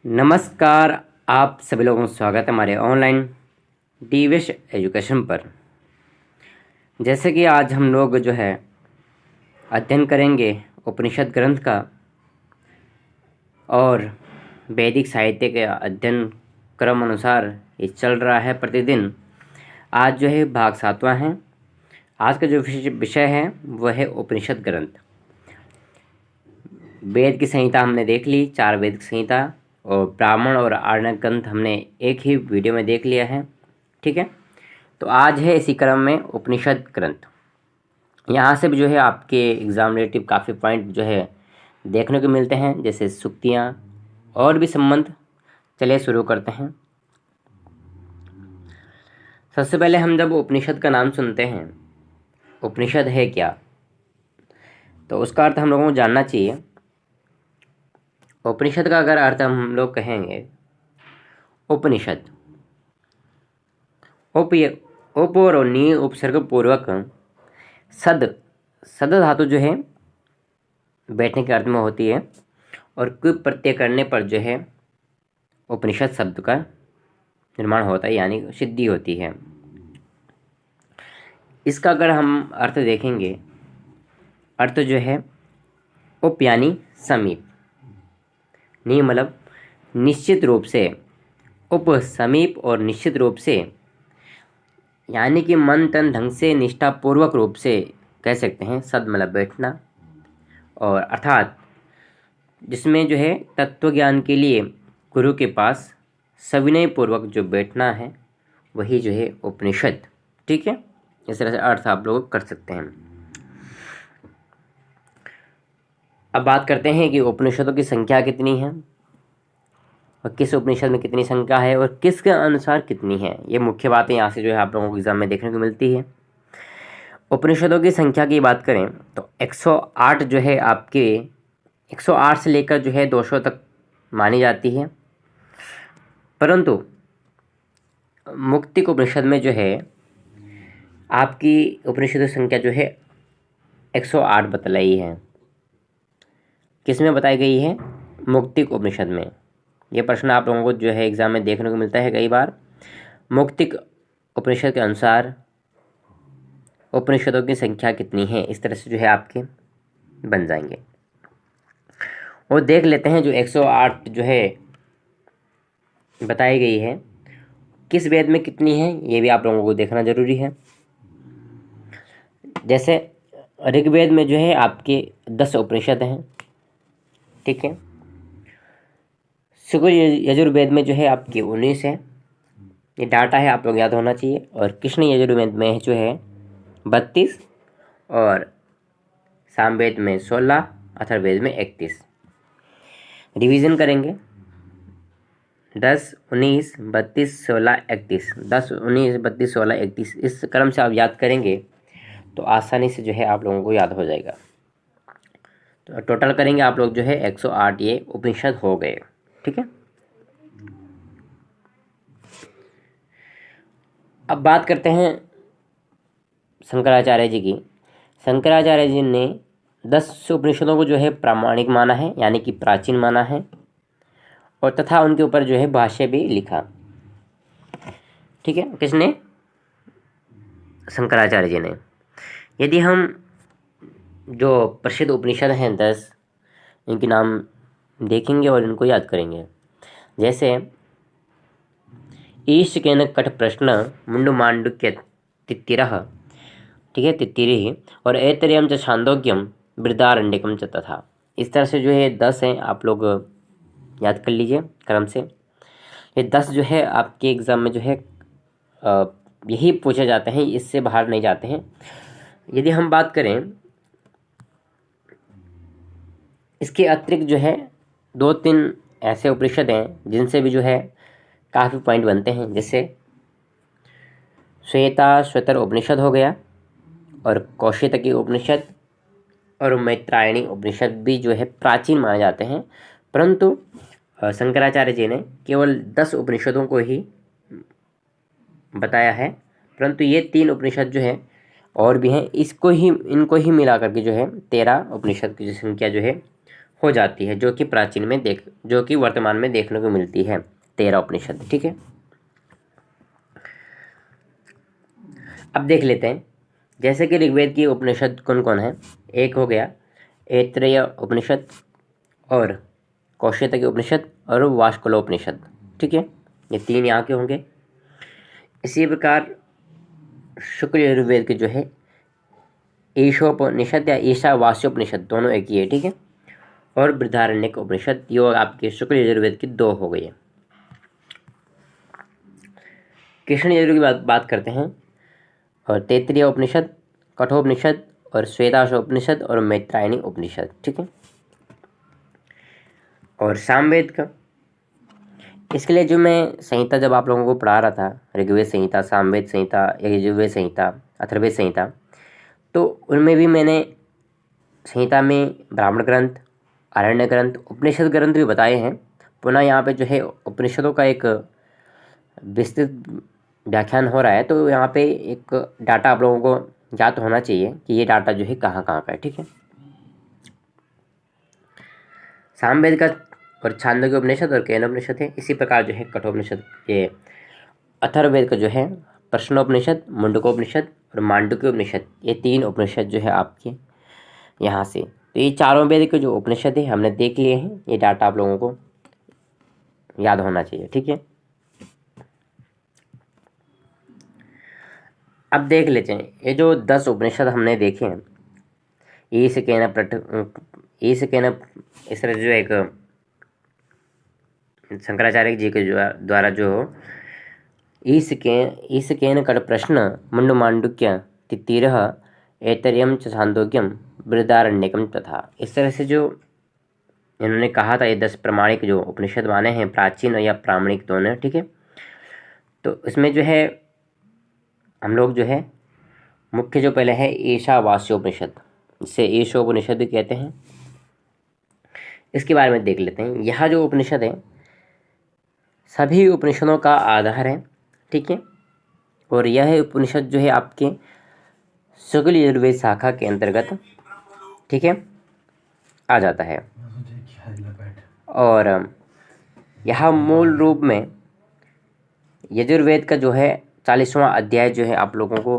नमस्कार। आप सभी लोगों का स्वागत है हमारे ऑनलाइन डीवीएस एजुकेशन पर। जैसे कि आज हम लोग जो है अध्ययन करेंगे उपनिषद ग्रंथ का और वैदिक साहित्य के अध्ययन क्रम अनुसार ये चल रहा है प्रतिदिन। आज जो है भाग 7वां है। आज का जो विषय है वह है उपनिषद ग्रंथ। वेद की संहिता हमने देख ली, 4 वेद की संहिता, और ब्राह्मण और आरण्यक ग्रंथ हमने एक ही वीडियो में देख लिया है। ठीक है, तो आज है इसी क्रम में उपनिषद ग्रंथ। यहाँ से भी जो है आपके एग्जाम रिलेटिव काफ़ी पॉइंट जो है देखने को मिलते हैं, जैसे सुक्तियाँ और भी संबंध। चलिए शुरू करते हैं। सबसे पहले हम जब उपनिषद का नाम सुनते हैं, उपनिषद है क्या, तो उसका अर्थ हम लोगों को जानना चाहिए। उपनिषद का अगर अर्थ हम लोग कहेंगे, उपनिषद उप और नी उपसर्ग पूर्वक सद धातु जो है बैठने के अर्थ में होती है, और क्विप प्रत्यय करने पर जो है उपनिषद शब्द का निर्माण होता है, यानी सिद्धि होती है। इसका अगर हम अर्थ देखेंगे, अर्थ जो है उप यानी समीप, नी मतलब निश्चित रूप से, उप समीप और निश्चित रूप से, यानी कि मन तन ढंग से निष्ठापूर्वक रूप से कह सकते हैं। सद मतलब बैठना, और अर्थात जिसमें जो है तत्व ज्ञान के लिए गुरु के पास सविनय पूर्वक जो बैठना है वही जो है उपनिषद। ठीक है, इस तरह से अर्थ आप लोग कर सकते हैं। अब बात करते हैं कि उपनिषदों की संख्या कितनी है और किस उपनिषद में कितनी संख्या है और किसके अनुसार कितनी है। ये मुख्य बातें यहाँ से जो है आप लोगों को एग्जाम में देखने को मिलती है। उपनिषदों की संख्या की बात करें तो 108 जो है आपके 108 से लेकर जो है 200 तक मानी जाती है, परंतु मुक्तिक उपनिषद में जो है आपकी उपनिषदों की संख्या जो है 108 बतलाई है। किस में बताई गई है? मुक्तिक उपनिषद में। ये प्रश्न आप लोगों को जो है एग्जाम में देखने को मिलता है कई बार। मुक्तिक उपनिषद के अनुसार उपनिषदों की संख्या कितनी है, इस तरह से जो है आपके बन जाएंगे। और देख लेते हैं जो 108 जो है बताई गई है किस वेद में कितनी है, ये भी आप लोगों को देखना जरूरी है। जैसे ऋग्वेद में जो है आपके 10 उपनिषद हैं। ठीक है, शुक्र यजुर्वेद में जो है आपके 19 है। ये डाटा है, आप लोग याद होना चाहिए। और कृष्ण यजुर्वेद में जो है 32, और सामवेद में 16, अथर्ववेद में 31। रिवीजन करेंगे, 10, 19, 32, 16, 31। 10, 19, 32, 16, 31 इस क्रम से आप याद करेंगे तो आसानी से जो है आप लोगों को याद हो जाएगा। तो टोटल करेंगे आप लोग जो है 108 ये उपनिषद हो गए। ठीक है, अब बात करते हैं शंकराचार्य जी की। शंकराचार्य जी ने 10 उपनिषदों को जो है प्रामाणिक माना है, यानी कि प्राचीन माना है, और तथा उनके ऊपर जो है भाष्य भी लिखा। ठीक है, किसने? शंकराचार्य जी ने। यदि हम जो प्रसिद्ध उपनिषद हैं 10, इनके नाम देखेंगे और इनको याद करेंगे। जैसे ईश केन कठ प्रश्न मुंडु मांडुक्य तित्तिरः, ठीक है, तित्तिरिः, और ऐतरेयम च छांदोग्यम बृहदारण्यकम च तथा। इस तरह से जो है 10 हैं, आप लोग याद कर लीजिए क्रम से। ये 10 जो है आपके एग्ज़ाम में जो है यही पूछे जाते हैं, इससे बाहर नहीं जाते हैं। यदि हम बात करें इसके अतिरिक्त जो है 2-3 ऐसे उपनिषद हैं जिनसे भी जो है काफ़ी पॉइंट बनते हैं। जैसे श्वेताश्वतर उपनिषद हो गया, और कौशितकी उपनिषद और मैत्रायणी उपनिषद भी जो है प्राचीन माने जाते हैं, परंतु शंकराचार्य जी ने केवल 10 उपनिषदों को ही बताया है। परंतु ये 3 उपनिषद जो है और भी हैं, इनको ही मिला करके जो है 13 उपनिषद की जो संख्या जो है हो जाती है, जो कि वर्तमान में देखने को मिलती है 13 उपनिषद। ठीक है, अब देख लेते हैं जैसे कि ऋग्वेद की उपनिषद कौन कौन है। एक हो गया ऐत्रेय उपनिषद और कौशिक की उपनिषद और वाष्कलोपनिषद। ठीक है, ये 3 यहाँ के होंगे। इसी प्रकार शुक्ल यजुर्वेद के जो है ईशोपनिषद या ईशावास्योपनिषद दोनों एक ही है। ठीक है, और बृहदारण्यक उपनिषद, ये आपके शुक्ल यजुर्वेद की 2 हो गई है। कृष्ण यजुर्वेद की बात करते हैं, और तैत्तिरीय उपनिषद, कठोपनिषद और श्वेताश्वोपनिषद और मैत्रायणी उपनिषद। ठीक है, और सामवेद का, इसके लिए जो मैं संहिता जब आप लोगों को पढ़ा रहा था, ऋग्वेद संहिता, सामवेद संहिता, यजुर्वेद संहिता, अथर्ववेद संहिता, तो उनमें भी मैंने संहिता में ब्राह्मण ग्रंथ, आरण्य ग्रंथ, उपनिषद ग्रंथ भी बताए हैं। पुनः यहाँ पे जो है उपनिषदों का एक विस्तृत व्याख्यान हो रहा है, तो यहाँ पे एक डाटा आप लोगों को याद होना चाहिए कि ये डाटा जो है कहाँ कहाँ का है। ठीक है, सामवेद का और छांदोग्य उपनिषद और केनोपनिषद है। इसी प्रकार जो है कठोपनिषद, ये अथर्ववेद का जो है प्रश्नोपनिषद, मुंडकोपनिषद और मांडुक्य उपनिषद, ये 3 उपनिषद जो है आपके यहाँ से। तो ये चारों वेद के जो उपनिषद है हमने देख लिए हैं, ये डाटा आप लोगों को याद होना चाहिए। ठीक है, अब देख लेते हैं ये जो 10 उपनिषद हमने देखे हैं, इस तरह जो एक शंकराचार्य जी के द्वारा जो ईसकेन कट प्रश्न मुंड मांडुक्य तितीरः ऐतरेयम च छांदोग्यम बृहदारण्यकम तथा, इस तरह से जो इन्होंने कहा था, ये 10 प्रमाणिक जो उपनिषद माने हैं, प्राचीन या प्रामाणिक दोनों। ठीक है, तो इसमें जो है हम लोग जो है मुख्य जो पहले है ईशावास्योपनिषद, जिसे ईशोपनिषद भी कहते हैं, इसके बारे में देख लेते हैं। यह जो उपनिषद है सभी उपनिषदों का आधार है। ठीक है, और यह उपनिषद जो है आपके शुक्ल यजुर्वेद शाखा के अंतर्गत, ठीक है, आ जाता है। और यह मूल रूप में यजुर्वेद का जो है 40वां अध्याय जो है आप लोगों को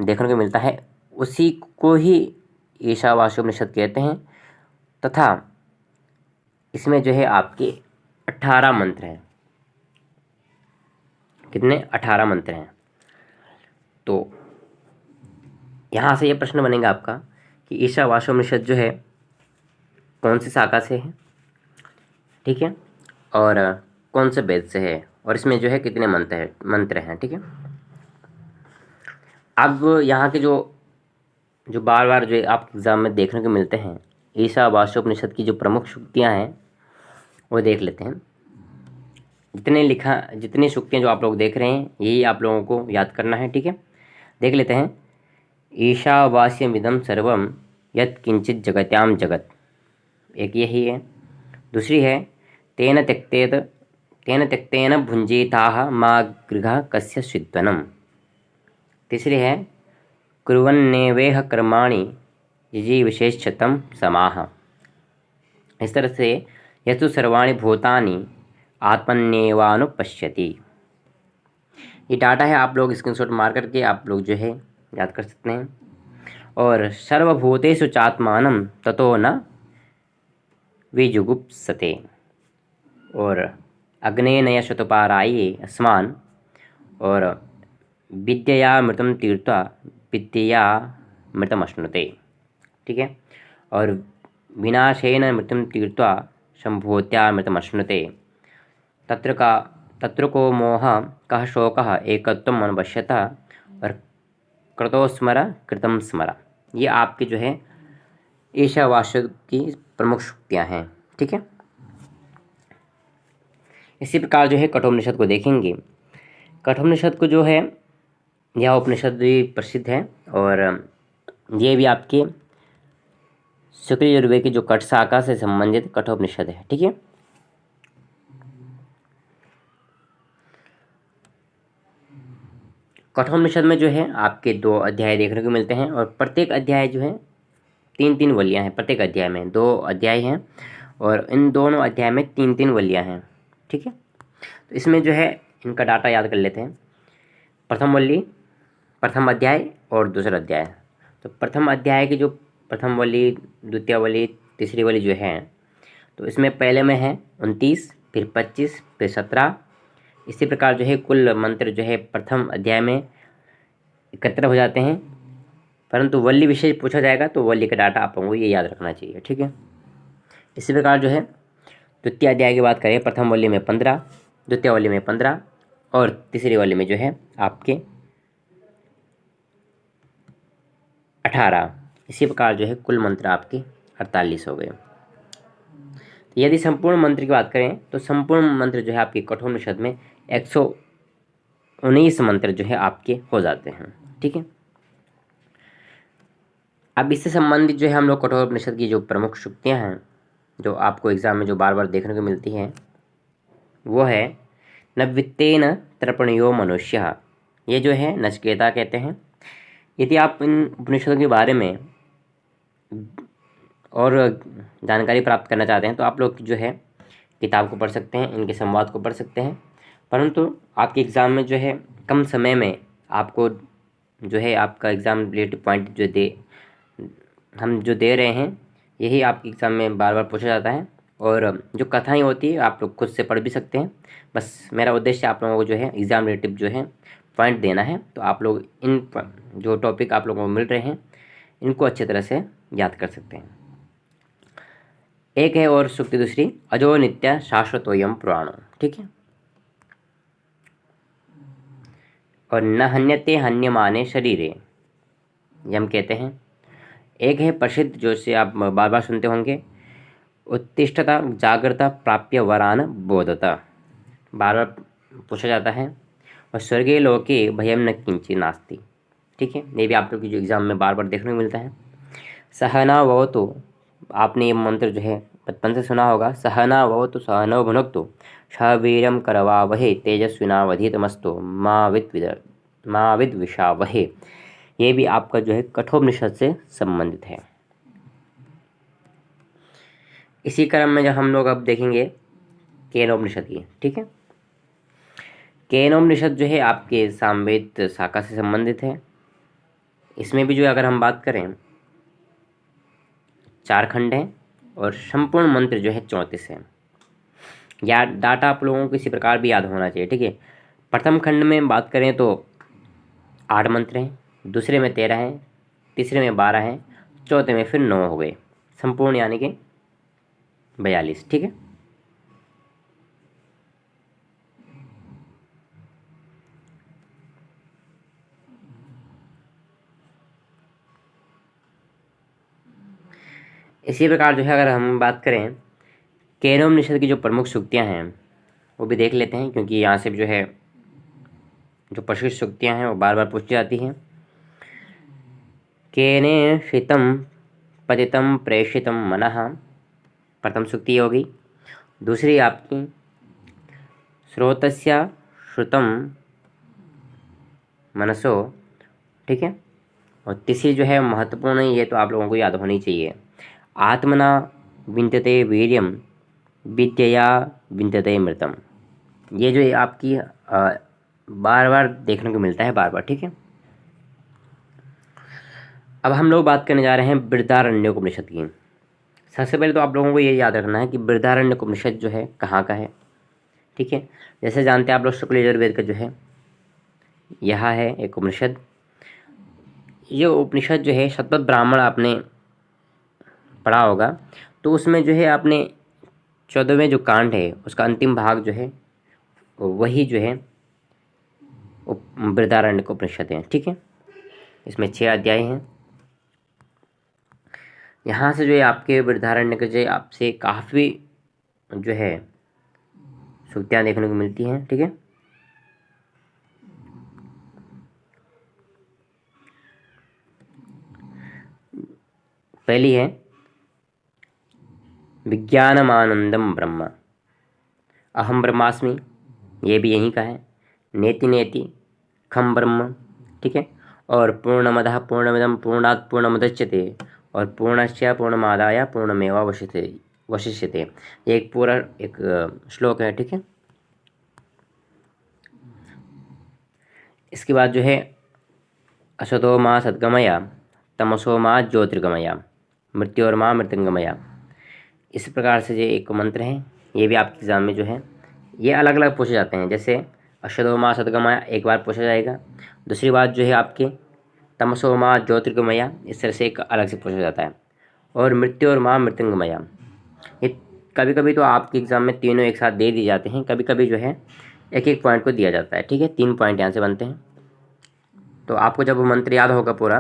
देखने को मिलता है, उसी को ही ईशावास्योपनिषद कहते हैं। तथा इसमें जो है आपके 18 मंत्र हैं। कितने? 18 मंत्र हैं। तो यहाँ से ये प्रश्न बनेगा आपका कि ईशावास्योपनिषद जो है कौन सी शाखा से है, ठीक है, और कौन से वेद से है, और इसमें जो है कितने मंत्र हैं। ठीक है, अब यहाँ के जो बार बार जो आप एग्ज़ाम में देखने को मिलते हैं, ईशावास्योपनिषद की जो प्रमुख सूक्तियाँ हैं वो देख लेते हैं। जितनी सूक्तियाँ जो आप लोग देख रहे हैं यही आप लोगों को याद करना है। ठीक है, देख लेते हैं। ईशावास्यमिदं सर्वं यत् किंचित जगत्याम जगत, एक यही है। दूसरी है तेन त्यक्तेन भुंजीताः मा गृह कस्य स्विद्वनम्। तीसरी है कुर्वन्नेवेह कर्माणि जिजीविषेच्छतं समाह। इस तरह से यस्तु सर्वाणि भूतानि आत्मन्येवानुपश्यति। ये डाटा है, आप लोग स्क्रीनशॉट मार करके आप लोग जो है याद कर सकते हैं। और सर्वभूतेषु चात्मानं ततो न विजुगुप्सते, और अग्नेनय शतपाराये अस्मान्, और विद्यया मृतं तीर्त्वा विद्यया मृतम् अश्नुते। ठीक है, और विनाशेन मृतं तीर्त्वा संभूत्या मृतम् अश्नुते। तत्र को मोह कः शोकः एकत्वम् अनवश्यता, और कृतो स्मर कृतं स्मर। ये आपके जो है ईशावास्य की प्रमुख सूक्तियाँ हैं। ठीक है, इसी प्रकार जो है कठोपनिषद को देखेंगे। कठोपनिषद को जो है यह उपनिषद भी प्रसिद्ध है, और ये भी आपके शुक्ल यजुर्वेद की जो कठ शाखा से संबंधित कठोपनिषद है। ठीक है, कठोपनिषद में जो है आपके 2 अध्याय देखने को मिलते हैं, और प्रत्येक अध्याय जो है 3-3 वलियाँ हैं। प्रत्येक अध्याय में 2 अध्याय हैं, और इन दोनों अध्याय में 3-3 वलियाँ हैं। ठीक है, तो इसमें जो है इनका डाटा याद कर लेते हैं। प्रथम वली, प्रथम अध्याय और दूसरा अध्याय। तो प्रथम अध्याय की जो प्रथम वली, द्वितीय वली, तीसरी वली जो है, तो इसमें पहले में है 29, फिर 25, फिर 17। इसी प्रकार जो है कुल मंत्र जो है प्रथम अध्याय में एकत्र हो जाते हैं। परंतु वल्ली विशेष पूछा जाएगा तो वल्ली का डाटा आप लोगों को ये याद रखना चाहिए। ठीक है, इसी प्रकार जो है द्वितीय अध्याय की बात करें, प्रथम वल्ली में 15, द्वितीय वल्ली में 15 और तीसरी वल्ली में जो है आपके 18। इसी प्रकार जो है कुल मंत्र आपके 48 हो गए। तो यदि संपूर्ण मंत्र की बात करें तो संपूर्ण मंत्र जो है आपके कठोपनिषद में 119 मंत्र जो है आपके हो जाते हैं। ठीक है, अब इससे संबंधित जो है हम लोग कठोपनिषद की जो प्रमुख सूक्तियाँ हैं जो आपको एग्जाम में जो बार बार देखने को मिलती हैं, वो है न वित्तेन तर्पणयो मनुष्य। ये जो है नचिकेता कहते हैं। यदि आप इन उपनिषदों के बारे में और जानकारी प्राप्त करना चाहते हैं तो आप लोग जो है किताब को पढ़ सकते हैं, इनके संवाद को पढ़ सकते हैं। परंतु आपके एग्ज़ाम में जो है कम समय में आपको जो है आपका एग्ज़ाम रिलेटिव पॉइंट जो हम जो दे रहे हैं, यही आपके एग्ज़ाम में बार बार पूछा जाता है। और जो कथाएं होती है आप लोग खुद से पढ़ भी सकते हैं। बस मेरा उद्देश्य आप लोगों को जो है एग्ज़ाम रिलेटिव जो है पॉइंट देना है। तो आप लोग इन जो टॉपिक आप लोगों को मिल रहे हैं इनको अच्छे तरह से याद कर सकते हैं। एक है और सूक्ति दूसरी, अजो नित्य शाश्वतोयम पुराणो। ठीक है, और न हन्यते हन्यमाने शरीरे, यम कहते हैं। एक है प्रसिद्ध जो से आप बार बार सुनते होंगे, उत्तिष्ठता जागृता प्राप्य वरान बोधता, बार बार पूछा जाता है। और स्वर्गीय लोके भयम न किंचित नास्ति। ठीक है, ये भी आप लोग की जो एग्ज़ाम में बार बार देखने को मिलता है। सहना भवतु, आपने ये मंत्र जो है बचपन से सुना होगा। सहना भवतु सहनौ भुनक्तु सह वीर्यं करवावहे तेजस्विनावधीतमस्तु मा विद्विषावहे। ये भी आपका जो है कठोपनिषद से संबंधित है। इसी क्रम में जब हम लोग अब देखेंगे केनोपनिषद की। ठीक है, केनोपनिषद जो है आपके सामवेद शाखा से संबंधित है। इसमें भी जो है अगर हम बात करें 4 खंड हैं और संपूर्ण मंत्र जो है 34 है। या डाटा आप लोगों को इसी प्रकार भी याद होना चाहिए। ठीक है, प्रथम खंड में बात करें तो 8 मंत्र हैं, दूसरे में 13 हैं, तीसरे में 12 हैं, चौथे में फिर 9 हो गए, संपूर्ण यानी कि 42। ठीक है, इसी प्रकार जो है अगर हम बात करें केनोपनिषद की जो प्रमुख सूक्तियाँ हैं वो भी देख लेते हैं, क्योंकि यहाँ से जो है जो प्रसिद्ध सूक्तियाँ हैं वो बार बार पूछी जाती हैं। केने श्रितं पतितं प्रेषितं मनः, प्रथम सूक्ति होगी। दूसरी आपकी श्रोतस्य श्रुतं मनसो। ठीक है, और तीसरी जो है महत्वपूर्ण है, ये तो आप लोगों को याद होनी चाहिए, आत्मना विंदते वीर्यम विद्यया विंदते मृतम। ये जो आपकी बार बार देखने को मिलता है बार बार। ठीक है, अब हम लोग बात करने जा रहे हैं बृहदारण्यकोपनिषद की। सबसे पहले तो आप लोगों को ये याद रखना है कि बृहदारण्यकोपनिषद जो है कहाँ का है। ठीक है, जैसे जानते हैं आप लोग शुक्ल यजुर्वेद का जो है यह है एक उपनिषद। ये उपनिषद जो है शतपथ ब्राह्मण आपने पढ़ा होगा, तो उसमें जो है आपने 14वें जो कांड है उसका अंतिम भाग जो है वही जो है बृहदारण्यकोपनिषद है। ठीक है, इसमें 6 अध्याय हैं। यहाँ से जो है आपके बृहदारण्यक जो आपसे काफ़ी जो है सूक्तियाँ देखने को मिलती हैं। ठीक है, पहली है विज्ञानमानंदम ब्रह्म, अहम ब्रह्मास्मि, ये भी यहीं का है। नेति नेति खम ब्रह्म। ठीक है, और पूर्णमदः पूर्णमिदं पूर्णात् पूर्णमुदच्यते और पूर्णस्य पूर्णमादाय पूर्णमेवावशिष्यते, वशिष्यते। ये एक पूरा एक श्लोक है, ठीक है। इसके बाद जो है असतो माँ सद्गमया तमसो माँ ज्योतिर्गमया मृत्योर्मा मृत्युंगमया, इस प्रकार से ये एक मंत्र है। ये भी आपके एग्ज़ाम में जो है ये अलग अलग पूछे जाते हैं। जैसे असतो माँ सद्गमया एक बार पूछा जाएगा, दूसरी बात जो है आपके तमसो माँ ज्योतिर्गमया, इस तरह से एक अलग से पूछा जाता है। और मृत्यु और माँ मृत्युंगमया, ये कभी कभी तो आपके एग्ज़ाम में तीनों एक साथ दे दिए जाते हैं, कभी कभी जो है एक एक पॉइंट को दिया जाता है, ठीक है। 3 पॉइंट यहाँ से बनते हैं। तो आपको जब वो मंत्र याद होगा पूरा,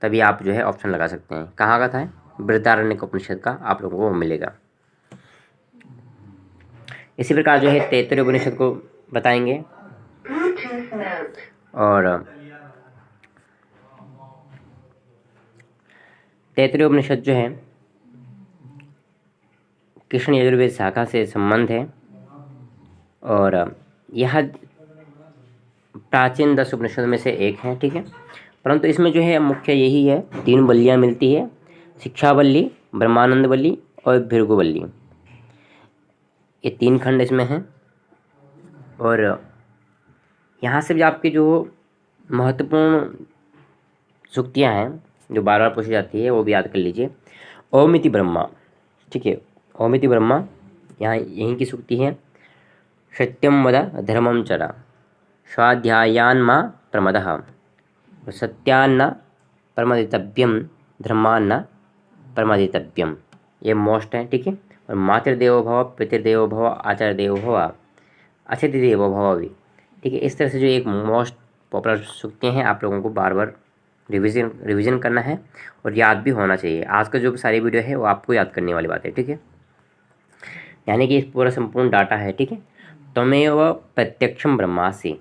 तभी आप जो है ऑप्शन लगा सकते हैं। कहाँ का था? बृहदारण्यक उपनिषद का आप लोगों को वो मिलेगा। इसी प्रकार जो है तैत्तिरीय उपनिषद को बताएंगे। और तैत्तिरीय उपनिषद जो है कृष्ण यजुर्वेद शाखा से संबंध है, और यह प्राचीन 10 उपनिषद में से एक है, ठीक है। परंतु इसमें जो है मुख्य यही है, 3 बल्लियाँ मिलती है, शिक्षा बल्ली, ब्रह्मानंद बल्ली और भृगु बल्ली। ये 3 खंड इसमें हैं। और यहाँ से भी आपकी जो महत्वपूर्ण सूक्तियाँ हैं जो बार बार पूछी जाती है वो भी याद कर लीजिए। ओमिति ब्रह्मा, ठीक है। ओमिति ब्रह्मा यहाँ यहीं की सूक्ति है। सत्यम वद धर्मम चरा स्वाध्यायान्मा प्रमदः सत्यान्न प्रमदितव्यम धर्मान्न प्रमदितव्यम, ये मोस्ट है, ठीक है। और मातृदेवो भव पितृदेवो भव आचार्य देवो भव अतिथि देवो भव भी, ठीक है। इस तरह से जो एक मोस्ट पॉपुलर सूक्तियाँ हैं, आप लोगों को बार बार रिवीजन करना है और याद भी होना चाहिए। आज का जो सारी वीडियो है वो आपको याद करने वाली बात है, ठीक है। यानी कि इस पूरा संपूर्ण डाटा है, ठीक है। त्वमेव प्रत्यक्षम ब्रह्मासि।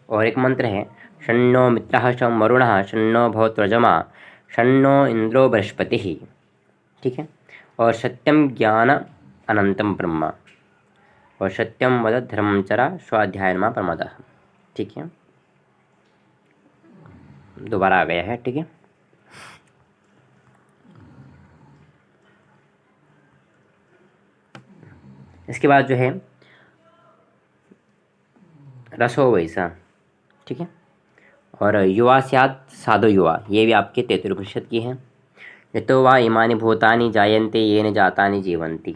और एक मंत्र है शन्नो मित्रः शं वरुणः शन्नो भवत्वजमा शन्नो इंद्रो बृहस्पतिः, ठीक है। और सत्यम ज्ञान अनंतम ब्रह्म और सत्यम वद धर्मं चरा स्वाध्यायन्मा प्रमदः, ठीक है। दोबारा आ गया है, ठीक है। इसके बाद जो है रसो वैसा, ठीक है। और युवा स्यात् साधु युवा, ये भी आपके 33 उपनिषद की हैं। यतो वा इमानि भूतानि जायन्ते येन जातानि जीवन्ति।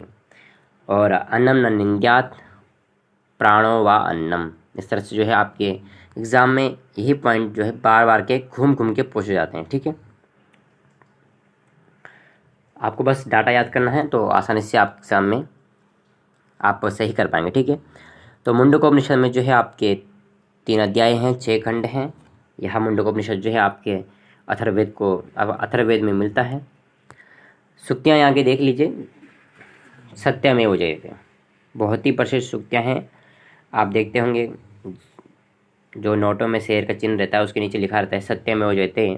और अन्नम न निन्द्यात् प्राणो वा अन्नम, इस तरह से जो है आपके एग्ज़ाम में यही पॉइंट जो है बार बार के घूम घूम के पूछे जाते हैं, ठीक है। आपको बस डाटा याद करना है तो आसानी से आप एग्ज़ाम में आप सही कर पाएंगे, ठीक है। तो मुंडकोपनिषद में जो है आपके 3 अध्याय हैं, 6 खंड हैं। यह मुंडकोपनिषद जो है आपके अथर्ववेद को अब अथर्ववेद में मिलता है। सूक्तियाँ यहाँ के देख लीजिए। सत्यमेव जयते, बहुत ही प्रसिद्ध सूक्तियाँ हैं। आप देखते होंगे जो नोटों में शेर का चिन्ह रहता है उसके नीचे लिखा रहता है सत्यमेव जयते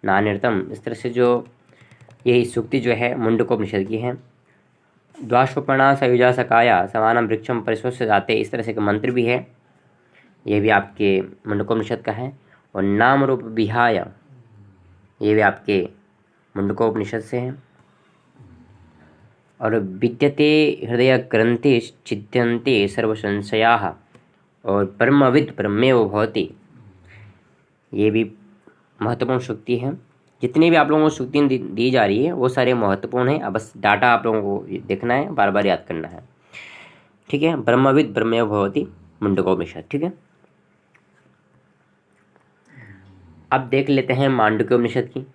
नान्यर्थम। इस तरह से जो ये सूक्ति जो है मुंडकोपनिषद की है। द्वाश्वपर्णा सयुजा सकाया समानम वृक्षम परिस्वस्य जाते, इस तरह से एक मंत्र भी है, ये भी आपके मुंडकोपनिषद का है। और नाम रूप विहाय, ये भी आपके मुंडकोपनिषद से है। और विद्यते हृदय ग्रंथि छिद्यन्ते सर्व संशयाः और ब्रह्मविद् ब्रह्मेव भवति, ये भी महत्वपूर्ण सूक्ति है। जितनी भी आप लोगों को सूक्तियाँ दी जा रही है वो सारे महत्वपूर्ण है। अब बस डाटा आप लोगों को देखना है, बार बार याद करना है, ठीक है। ब्रह्मविद् ब्रह्मेव भवति मुंडकोपनिषद, ठीक है। अब देख लेते हैं मांडुक्योपनिषद की।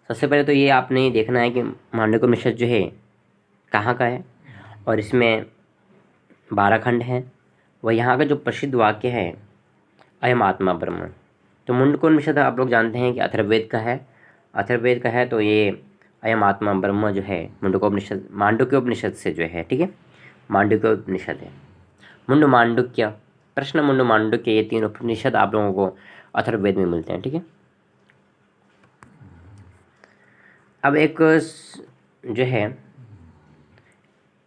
सबसे पहले तो ये आपने देखना है कि मांडुक्योपनिषद जो है कहाँ का है, और इसमें 12 खंड हैं। वह यहाँ का जो प्रसिद्ध वाक्य है अयम आत्मा ब्रह्म। तो मुंडकोपनिषद आप लोग जानते हैं कि अथर्ववेद का है, अथर्ववेद का है। तो ये अयम आत्मा ब्रह्म जो है मुंडकोपनिषद मांडुक्योपनिषद से जो है, ठीक है, मांडुक्योपनिषद है। मुंड मांडुक्य, प्रश्न मुंड मांडुक्य, ये 3 उपनिषद आप लोगों को अथर्ववेद में मिलते हैं, ठीक है। अब एक जो है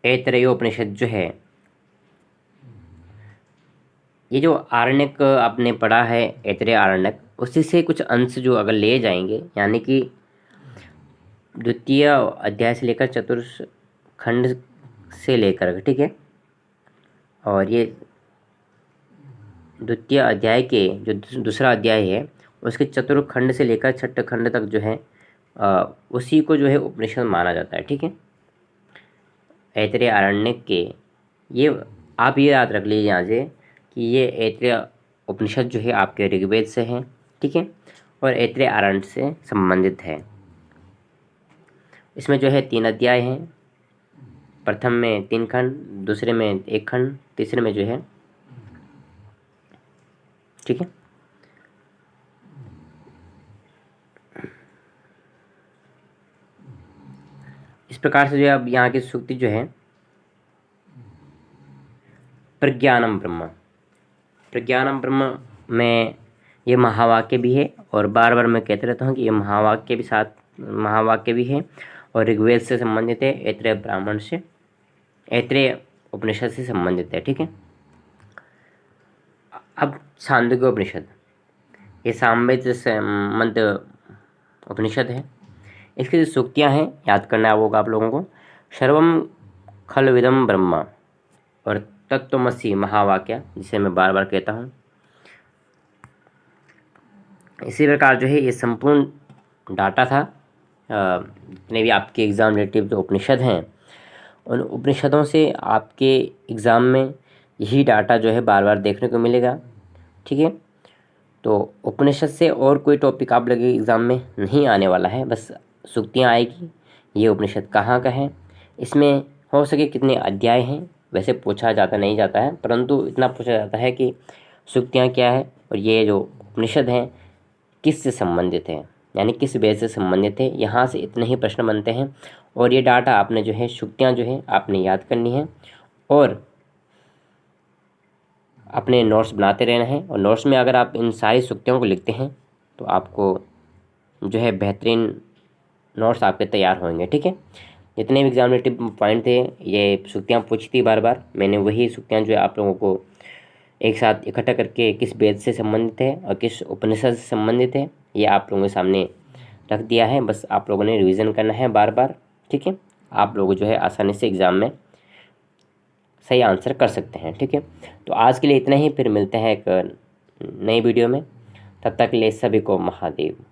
ऐतरेयोपनिषद जो है, ये जो आरण्यक आपने पढ़ा है ऐतरेय आरण्यक, उसी से कुछ अंश जो अगर ले जाएंगे, यानी कि 2 अध्याय से लेकर 4 खंड से लेकर, ठीक है, और ये द्वितीय अध्याय के जो दूसरा अध्याय है उसके चतुर्थ खंड से लेकर छठे खंड तक जो है उसी को जो है उपनिषद माना जाता है, ठीक है। ऐतरेय आरण्यक के ये आप ये याद रख लीजिए यहाँ से कि ये ऐतरेय उपनिषद जो है आपके ऋग्वेद से है, ठीक है, और ऐतरेय आरण्यक से संबंधित है। इसमें जो है 3 अध्याय हैं, प्रथम में 3 खंड, दूसरे में 1 खंड, तीसरे में जो है, ठीक है। इस प्रकार से जो है अब यहाँ की सूक्ति जो है प्रज्ञानम ब्रह्म, प्रज्ञानम ब्रह्म में ये महावाक्य भी है, और बार बार मैं कहते रहता हूँ कि ये महावाक्य भी है और ऋग्वेद से संबंधित है, ऐतरेय ब्राह्मण से, ऐतरेय उपनिषद से संबंधित है, ठीक है। अब छांदोग्य उपनिषद, ये सामवेद संबंध उपनिषद है। इसकी जो सूक्तियाँ हैं याद करना होगा आप लोगों को। सर्वम खलविदम ब्रह्म और तत्त्वमसि महावाक्य, जिसे मैं बार बार कहता हूँ। इसी प्रकार जो है ये संपूर्ण डाटा था जितने भी आपके एग्ज़ाम रिलेटिव जो उपनिषद हैं, उन उपनिषदों से आपके एग्ज़ाम में यही डाटा जो है बार बार देखने को मिलेगा, ठीक है। तो उपनिषद से और कोई टॉपिक आप लगे एग्ज़ाम में नहीं आने वाला है, बस सूक्तियाँ आएगी, ये उपनिषद कहाँ का है, इसमें हो सके कितने अध्याय हैं, वैसे पूछा जाता नहीं जाता है, परंतु इतना पूछा जाता है कि सूक्तियाँ क्या है और ये जो उपनिषद हैं किस से संबंधित है, यानी किस वेद से संबंधित है। यहाँ से इतने ही प्रश्न बनते हैं और ये डाटा आपने जो है सूक्तियाँ जो है आपने याद करनी है और अपने नोट्स बनाते रहना है। और नोट्स में अगर आप इन सारी सूक्तियों को लिखते हैं तो आपको जो है बेहतरीन नोट्स आपके तैयार होंगे, ठीक है। जितने भी एग्जामिनेटिव पॉइंट थे ये सूक्तियाँ पूछी थी बार बार, मैंने वही सूक्तियाँ जो है आप लोगों को एक साथ इकट्ठा करके किस वेद से संबंधित है और किस उपनिषद से संबंधित है ये आप लोगों के सामने रख दिया है। बस आप लोगों ने रिवीजन करना है बार बार, ठीक है। आप लोग जो है आसानी से एग्ज़ाम में सही आंसर कर सकते हैं, ठीक है। तो आज के लिए इतना ही, फिर मिलते हैं एक नई वीडियो में। तब तक के लिए सभी को महादेव।